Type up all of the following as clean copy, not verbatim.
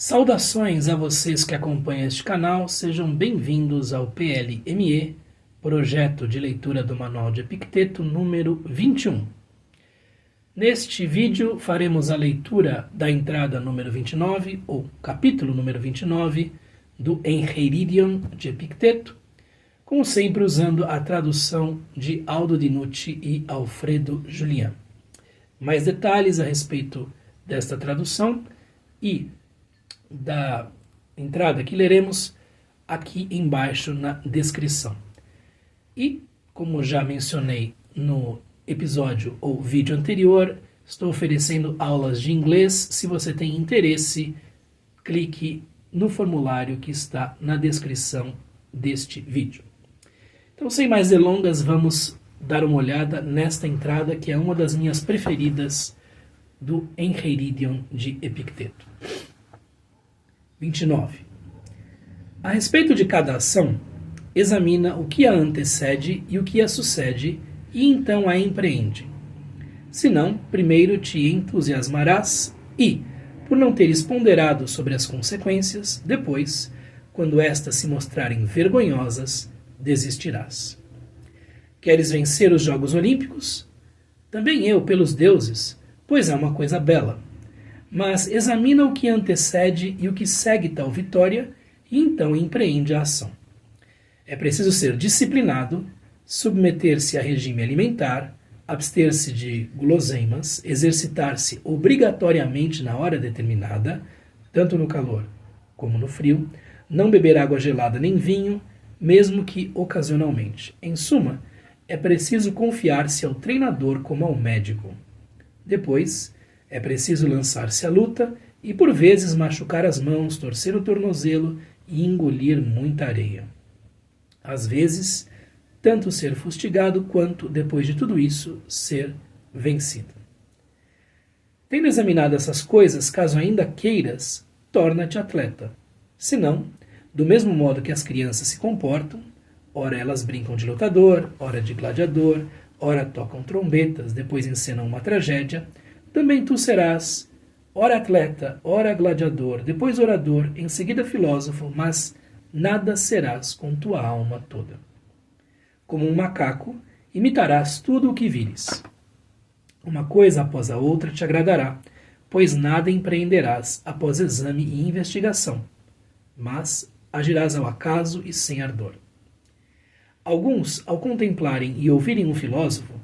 Saudações a vocês que acompanham este canal, sejam bem-vindos ao PLME, Projeto de Leitura do Manual de Epicteto número 21. Neste vídeo faremos a leitura da entrada número 29, ou capítulo número 29, do Encheiridion de Epicteto, como sempre usando a tradução de Aldo Dinucci e Alfredo Julian. Mais detalhes a respeito desta tradução e da entrada que leremos aqui embaixo na descrição. E, como já mencionei no episódio ou vídeo anterior, estou oferecendo aulas de inglês. Se você tem interesse, clique no formulário que está na descrição deste vídeo. Então, sem mais delongas, vamos dar uma olhada nesta entrada que é uma das minhas preferidas do Encheiridion de Epicteto. 29. A respeito de cada ação, examina o que a antecede e o que a sucede, e então a empreende. Senão, primeiro te entusiasmarás e, por não teres ponderado sobre as consequências, depois, quando estas se mostrarem vergonhosas, desistirás. Queres vencer os Jogos Olímpicos? Também eu, pelos deuses, pois é uma coisa bela. Mas examina o que antecede e o que segue tal vitória, e então empreende a ação. É preciso ser disciplinado, submeter-se a regime alimentar, abster-se de guloseimas, exercitar-se obrigatoriamente na hora determinada, tanto no calor como no frio, não beber água gelada nem vinho, mesmo que ocasionalmente. Em suma, é preciso confiar-se ao treinador como ao médico. Depois, é preciso lançar-se à luta e, por vezes, machucar as mãos, torcer o tornozelo e engolir muita areia. Às vezes, tanto ser fustigado quanto, depois de tudo isso, ser vencido. Tendo examinado essas coisas, caso ainda queiras, torna-te atleta. Se não, do mesmo modo que as crianças se comportam, ora elas brincam de lutador, ora de gladiador, ora tocam trombetas, depois encenam uma tragédia, também tu serás, ora atleta, ora gladiador, depois orador, em seguida filósofo, mas nada serás com tua alma toda. Como um macaco, imitarás tudo o que vires. Uma coisa após a outra te agradará, pois nada empreenderás após exame e investigação, mas agirás ao acaso e sem ardor. Alguns, ao contemplarem e ouvirem um filósofo,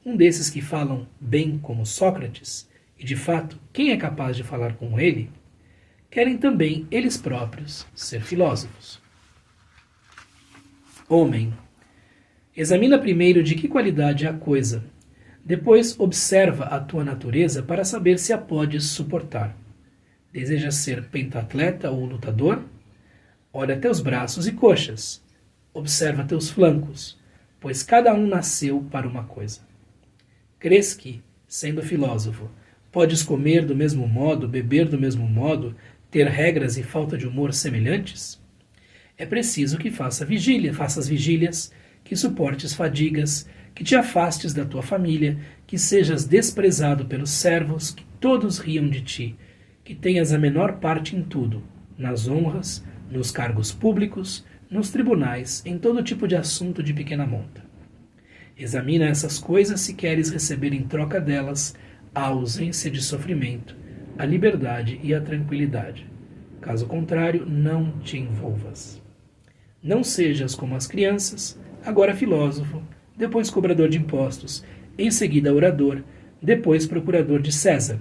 um desses que falam bem como Sócrates, e de fato, quem é capaz de falar com ele, querem também eles próprios ser filósofos. Homem, examina primeiro de que qualidade é a coisa, depois observa a tua natureza para saber se a podes suportar. Desejas ser pentatleta ou lutador? Olha teus braços e coxas, observa teus flancos, pois cada um nasceu para uma coisa. Crês que, sendo filósofo, podes comer do mesmo modo, beber do mesmo modo, ter regras e falta de humor semelhantes? É preciso que faças vigílias, que suportes fadigas, que te afastes da tua família, que sejas desprezado pelos servos, que todos riam de ti, que tenhas a menor parte em tudo, nas honras, nos cargos públicos, nos tribunais, em todo tipo de assunto de pequena monta. Examina essas coisas se queres receber em troca delas a ausência de sofrimento, a liberdade e a tranquilidade. Caso contrário, não te envolvas. Não sejas como as crianças, agora filósofo, depois cobrador de impostos, em seguida orador, depois procurador de César.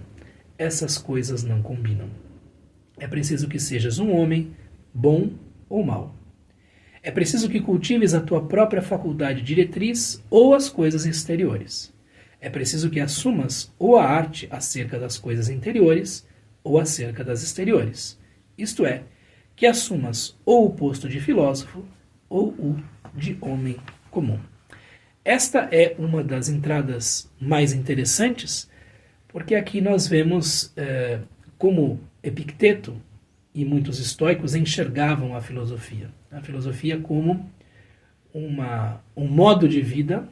Essas coisas não combinam. É preciso que sejas um homem, bom ou mau. É preciso que cultives a tua própria faculdade diretriz ou as coisas exteriores. É preciso que assumas ou a arte acerca das coisas interiores ou acerca das exteriores. Isto é, que assumas ou o posto de filósofo ou o de homem comum. Esta é uma das entradas mais interessantes, porque aqui nós vemos como Epicteto e muitos estoicos enxergavam a filosofia como um modo de vida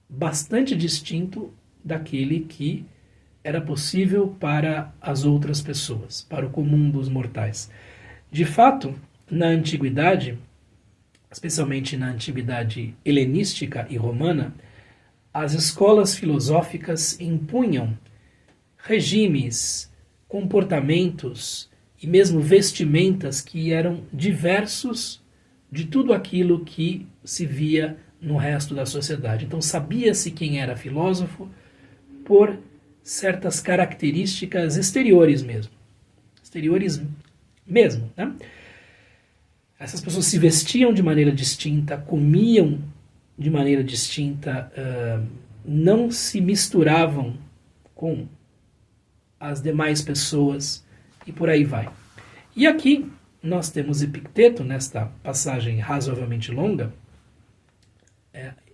bastante distinto daquele que era possível para as outras pessoas, para o comum dos mortais. De fato, na antiguidade, especialmente na antiguidade helenística e romana, as escolas filosóficas impunham regimes, comportamentos e mesmo vestimentas que eram diversos de tudo aquilo que se via no resto da sociedade. Então sabia-se quem era filósofo por certas características exteriores mesmo. Exteriores mesmo, né? Essas pessoas se vestiam de maneira distinta, comiam de maneira distinta, não se misturavam com as demais pessoas e por aí vai. E aqui nós temos Epicteto, nesta passagem razoavelmente longa,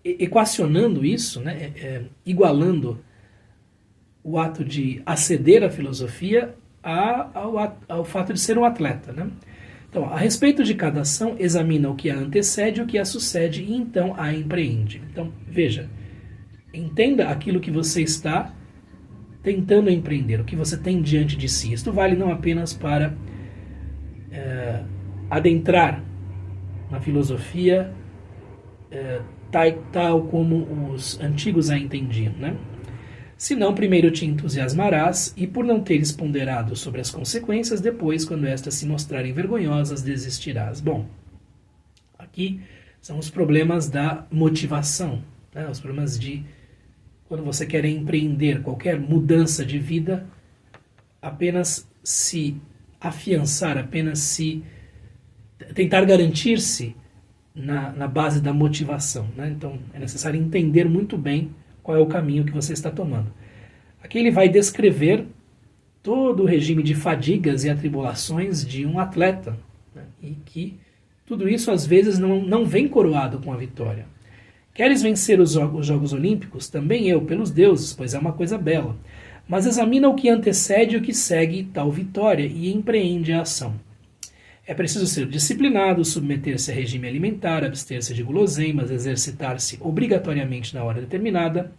equacionando isso, né, igualando o ato de aceder à filosofia ao fato de ser um atleta, né? Então, a respeito de cada ação, examina o que a antecede e o que a sucede e então a empreende. Então, veja, entenda aquilo que você está tentando empreender, o que você tem diante de si. Isto vale não apenas para adentrar na filosofia tal como os antigos a entendiam, né? Senão, primeiro te entusiasmarás e, por não teres ponderado sobre as consequências, depois, quando estas se mostrarem vergonhosas, desistirás. Bom, aqui são os problemas da motivação, né? Os problemas de quando você quer empreender qualquer mudança de vida, apenas se afiançar, apenas se tentar garantir-se na base da motivação, né? Então, é necessário entender muito bem qual é o caminho que você está tomando. Aqui ele vai descrever todo o regime de fadigas e atribulações de um atleta, né? E que tudo isso às vezes não vem coroado com a vitória. Queres vencer os Jogos Olímpicos? Também eu, pelos deuses, pois é uma coisa bela. Mas examina o que antecede e o que segue tal vitória e empreende a ação. É preciso ser disciplinado, submeter-se a regime alimentar, abster-se de guloseimas, exercitar-se obrigatoriamente na hora determinada,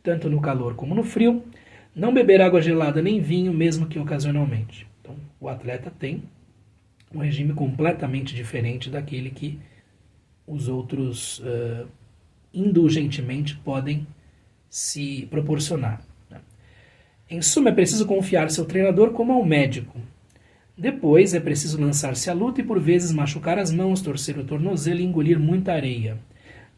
tanto no calor como no frio, não beber água gelada nem vinho, mesmo que ocasionalmente. Então, o atleta tem um regime completamente diferente daquele que os outros indulgentemente podem se proporcionar. Em suma, é preciso confiar seu treinador como ao médico. Depois é preciso lançar-se à luta e por vezes machucar as mãos, torcer o tornozelo e engolir muita areia.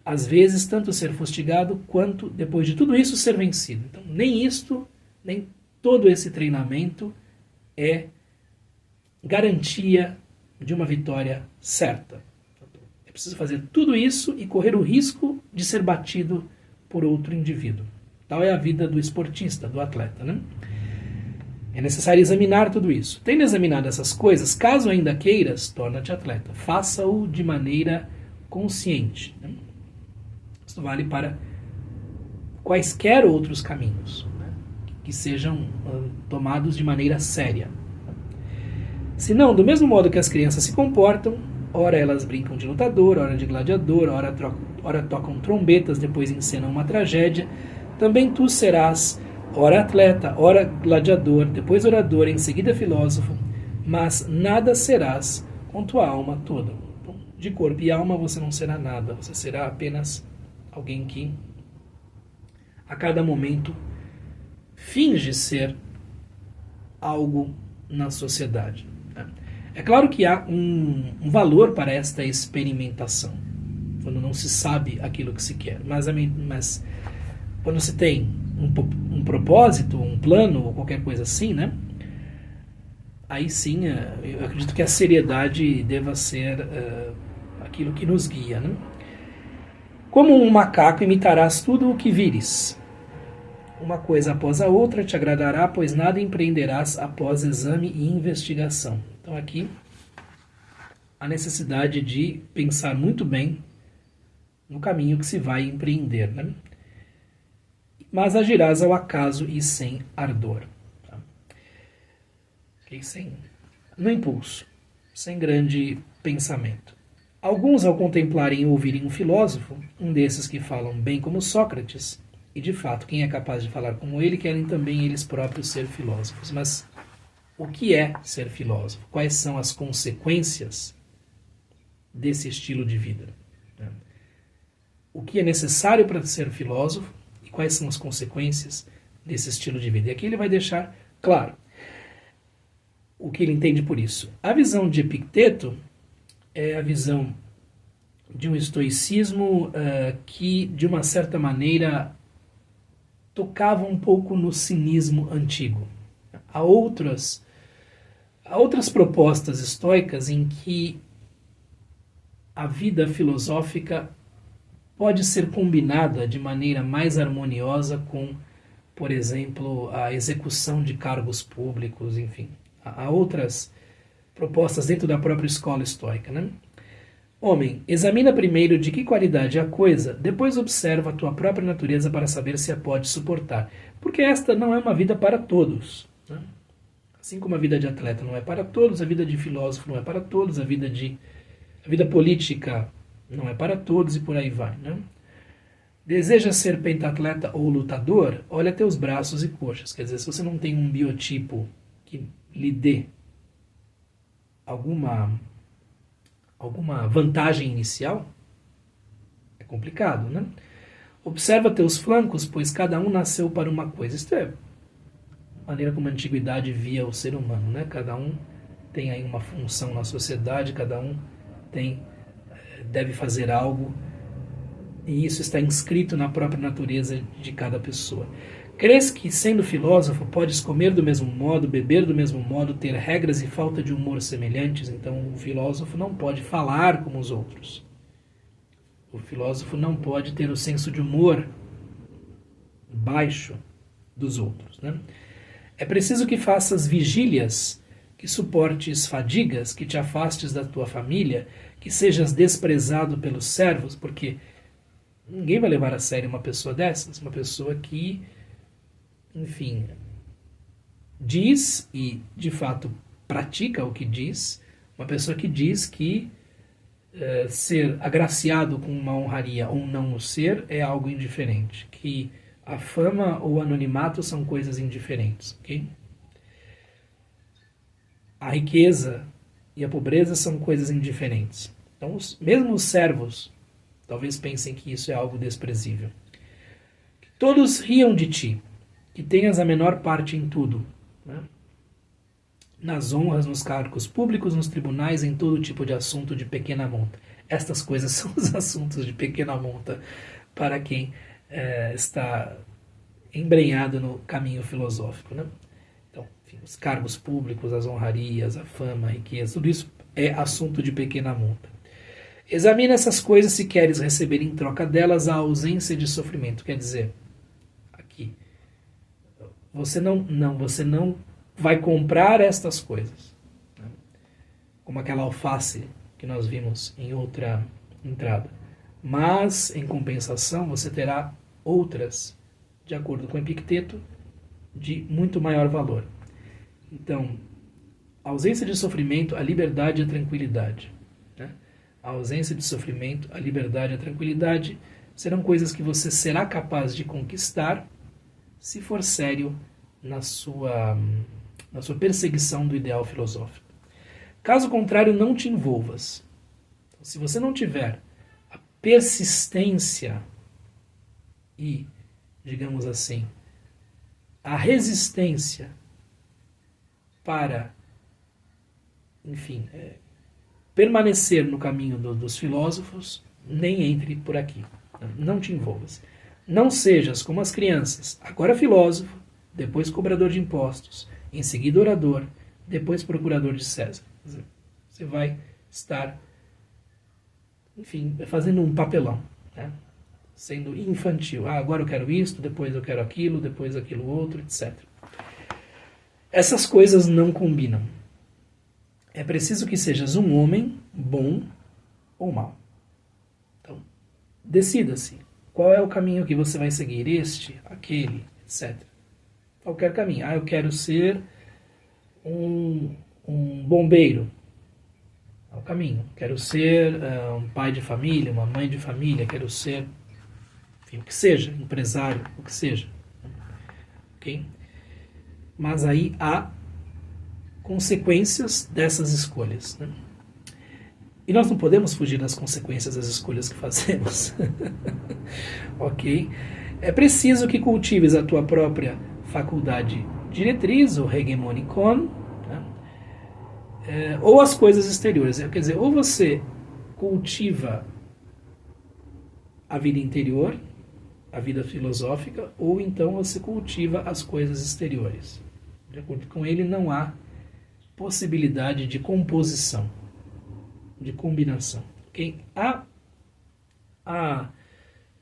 Às vezes, tanto ser fustigado quanto, depois de tudo isso, ser vencido. Então, nem isto, nem todo esse treinamento é garantia de uma vitória certa. É preciso fazer tudo isso e correr o risco de ser batido por outro indivíduo. Tal é a vida do esportista, do atleta, né? É necessário examinar tudo isso. Tendo examinado essas coisas, caso ainda queiras, torna-te atleta. Faça-o de maneira consciente, né? Isso vale para quaisquer outros caminhos, né, que sejam tomados de maneira séria. Se não, do mesmo modo que as crianças se comportam, ora elas brincam de lutador, ora de gladiador, ora tocam trombetas, depois encenam uma tragédia, também tu serás ora atleta, ora gladiador, depois orador, em seguida filósofo, mas nada serás com tua alma toda. Então, de corpo e alma você não será nada, você será apenas alguém que a cada momento finge ser algo na sociedade. É claro que há um valor para esta experimentação, quando não se sabe aquilo que se quer, mas quando se tem um propósito, um plano ou qualquer coisa assim, né? Aí sim, eu acredito que a seriedade deva ser aquilo que nos guia, né? Como um macaco imitarás tudo o que vires. Uma coisa após a outra te agradará, pois nada empreenderás após exame e investigação. Então aqui a necessidade de pensar muito bem no caminho que se vai empreender, né? Mas agirás ao acaso e sem ardor. Tá? No impulso, sem grande pensamento. Alguns, ao contemplarem e ouvirem um filósofo, um desses que falam bem como Sócrates, E de fato, quem é capaz de falar como ele, querem também eles próprios ser filósofos. Mas o que é ser filósofo? Quais são as consequências desse estilo de vida? O que é necessário para ser filósofo e quais são as consequências desse estilo de vida? E aqui ele vai deixar claro o que ele entende por isso. A visão de Epicteto é a visão de um estoicismo que, de uma certa maneira, tocava um pouco no cinismo antigo. Há outras propostas estoicas em que a vida filosófica pode ser combinada de maneira mais harmoniosa com, por exemplo, a execução de cargos públicos, enfim. Há outras propostas dentro da própria escola estoica, né? Homem, examina primeiro de que qualidade é a coisa, depois observa a tua própria natureza para saber se a pode suportar. Porque esta não é uma vida para todos, né? Assim como a vida de atleta não é para todos, a vida de filósofo não é para todos, a vida política não é para todos e por aí vai, né? Deseja ser pentatleta ou lutador? Olha teus braços e coxas. Quer dizer, se você não tem um biotipo que lhe dê alguma vantagem inicial, é complicado, né? Observa teus flancos, pois cada um nasceu para uma coisa. Isto é a maneira como a antiguidade via o ser humano, né? Cada um tem aí uma função na sociedade, cada um deve fazer algo, e isso está inscrito na própria natureza de cada pessoa. Crês que, sendo filósofo, podes comer do mesmo modo, beber do mesmo modo, ter regras e falta de humor semelhantes? Então, o filósofo não pode falar como os outros. O filósofo não pode ter o senso de humor baixo dos outros, né? É preciso que faças vigílias, que suportes fadigas, que te afastes da tua família, que sejas desprezado pelos servos, porque ninguém vai levar a sério uma pessoa dessas, uma pessoa que, enfim, diz e de fato pratica o que diz, uma pessoa que diz que ser agraciado com uma honraria ou não o ser é algo indiferente, que a fama ou o anonimato são coisas indiferentes, ok? A riqueza e a pobreza são coisas indiferentes. Então, mesmo os servos talvez pensem que isso é algo desprezível. Que todos riam de ti, que tenhas a menor parte em tudo, né? Nas honras, nos cargos públicos, nos tribunais, em todo tipo de assunto de pequena monta. Estas coisas são os assuntos de pequena monta para quem está embrenhado no caminho filosófico, né? Então, enfim, os cargos públicos, as honrarias, a fama, a riqueza, tudo isso é assunto de pequena monta. Examina essas coisas se queres receber em troca delas a ausência de sofrimento. Quer dizer, aqui, você não vai comprar estas coisas, né? Como aquela alface que nós vimos em outra entrada. Mas, em compensação, você terá outras, de acordo com Epicteto, de muito maior valor. Então, a ausência de sofrimento, a liberdade e a tranquilidade, né? A ausência de sofrimento, a liberdade e a tranquilidade serão coisas que você será capaz de conquistar se for sério na sua perseguição do ideal filosófico. Caso contrário, não te envolvas. Então, se você não tiver a persistência e, digamos assim, a resistência para, enfim, permanecer no caminho dos filósofos, nem entre por aqui. Não te envolvas. Não sejas como as crianças, agora filósofo, depois cobrador de impostos, em seguida orador, depois procurador de César. Quer dizer, você vai estar, enfim, fazendo um papelão, né? Sendo infantil. Agora eu quero isto, depois eu quero aquilo, depois aquilo outro, etc. Essas coisas não combinam. É preciso que sejas um homem bom ou mau. Então, decida-se. Qual é o caminho que você vai seguir? Este, aquele, etc. Qualquer caminho. Eu quero ser um bombeiro. É o caminho. Quero ser um pai de família, uma mãe de família. Quero ser, enfim, o que seja, empresário, o que seja. Ok? Mas aí há consequências dessas escolhas, né? E nós não podemos fugir das consequências das escolhas que fazemos. Ok? É preciso que cultives a tua própria faculdade diretriz, ou hegemonikon, né? Ou as coisas exteriores. Quer dizer, ou você cultiva a vida interior, a vida filosófica, ou então você cultiva as coisas exteriores. De acordo com ele, não há possibilidade de composição, de combinação. Okay? Há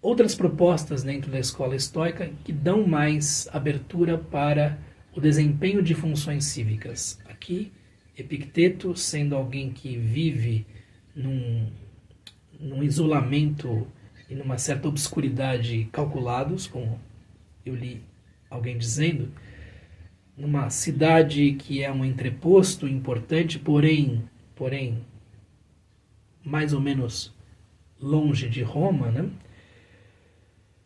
outras propostas dentro da escola estoica que dão mais abertura para o desempenho de funções cívicas. Aqui, Epicteto, sendo alguém que vive num isolamento e numa certa obscuridade calculados, como eu li alguém dizendo, numa cidade que é um entreposto importante, porém mais ou menos longe de Roma, né?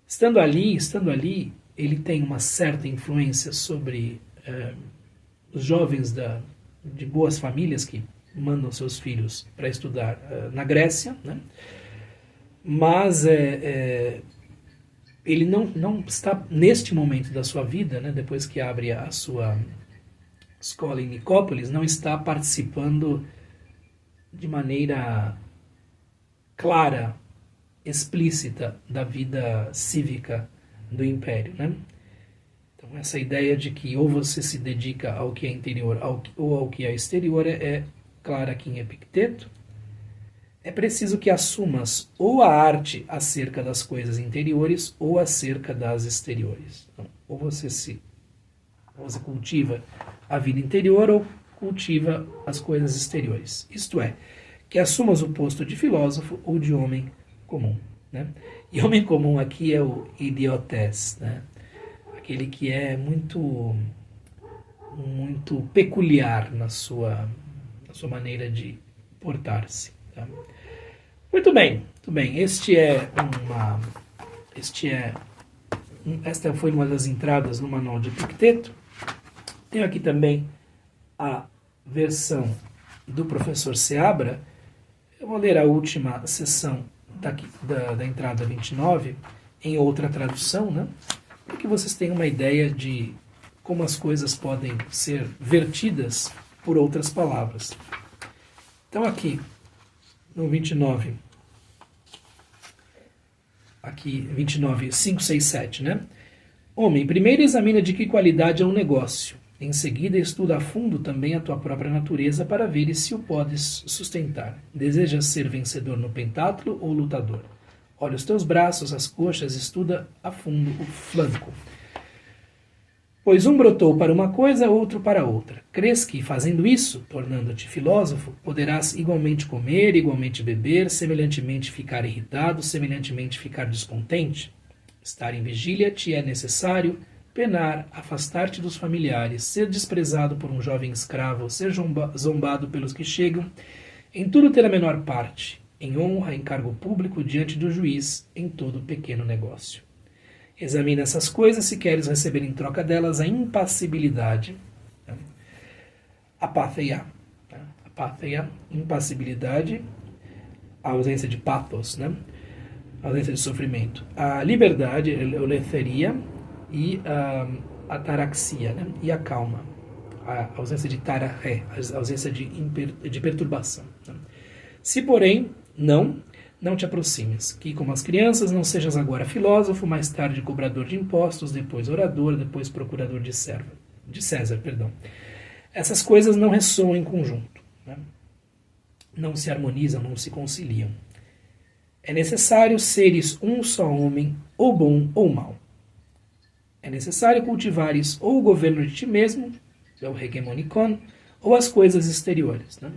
Estando ali, ele tem uma certa influência sobre os jovens de boas famílias que mandam seus filhos para estudar na Grécia, né? Mas ele não está, neste momento da sua vida, né, depois que abre a sua escola em Nicópolis, não está participando de maneira clara, explícita da vida cívica do Império, né? Então essa ideia de que ou você se dedica ao que é interior ou ao que é exterior é clara aqui em Epicteto. É preciso que assumas ou a arte acerca das coisas interiores ou acerca das exteriores. Então, ou você cultiva a vida interior ou cultiva as coisas exteriores. Isto é, que assumas o posto de filósofo ou de homem comum, né? E homem comum aqui é o idiotes, né? Aquele que é muito peculiar na sua maneira de portar-se. Tá? Muito bem. Esta foi uma das entradas no manual de Epicteto. Tenho aqui também a versão do professor Seabra. Eu vou ler a última seção da entrada 29 em outra tradução, né? Para que vocês tenham uma ideia de como as coisas podem ser vertidas por outras palavras. Então aqui, no 29, 5, 6, 7, né? Homem, primeiro examina de que qualidade é um negócio. Em seguida, estuda a fundo também a tua própria natureza para ver se o podes sustentar. Desejas ser vencedor no pentatlo ou lutador? Olha os teus braços, as coxas, estuda a fundo o flanco. Pois um brotou para uma coisa, outro para outra. Crês que, fazendo isso, tornando-te filósofo, poderás igualmente comer, igualmente beber, semelhantemente ficar irritado, semelhantemente ficar descontente? Estar em vigília te é necessário, penar, afastar-te dos familiares, ser desprezado por um jovem escravo, ser zombado pelos que chegam, em tudo ter a menor parte, em honra, em cargo público, diante do juiz, em todo pequeno negócio. Examina essas coisas se queres receber em troca delas a impassibilidade, né? Apatheia, né? Apatheia, impassibilidade, a ausência de pathos, né? A ausência de sofrimento. A liberdade, a euletheria, e a ataraxia, né? E a calma, a ausência de tararé, a ausência de perturbação. Né? Se, porém, não te aproximes, que, como as crianças, não sejas agora filósofo, mais tarde cobrador de impostos, depois orador, depois procurador de César. Essas coisas não ressoam em conjunto, né? Não se harmonizam, não se conciliam. É necessário seres um só homem, ou bom ou mau. É necessário cultivares ou o governo de ti mesmo, é o hegemonikon, ou as coisas exteriores, né?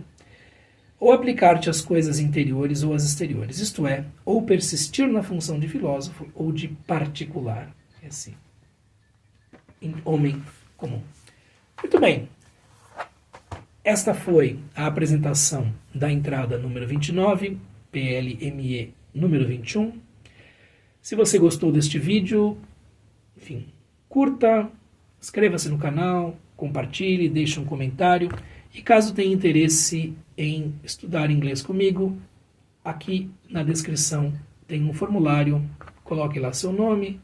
Ou aplicar-te às coisas interiores ou às exteriores, isto é, ou persistir na função de filósofo ou de particular, assim, homem comum. Muito bem, esta foi a apresentação da entrada número 29, PLME número 21. Se você gostou deste vídeo, enfim, curta, inscreva-se no canal, compartilhe, deixe um comentário. E caso tenha interesse em estudar inglês comigo, aqui na descrição tem um formulário, coloque lá seu nome,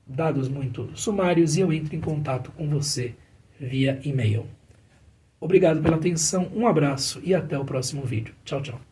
dados muito sumários e eu entro em contato com você via e-mail. Obrigado pela atenção, um abraço e até o próximo vídeo. Tchau, tchau.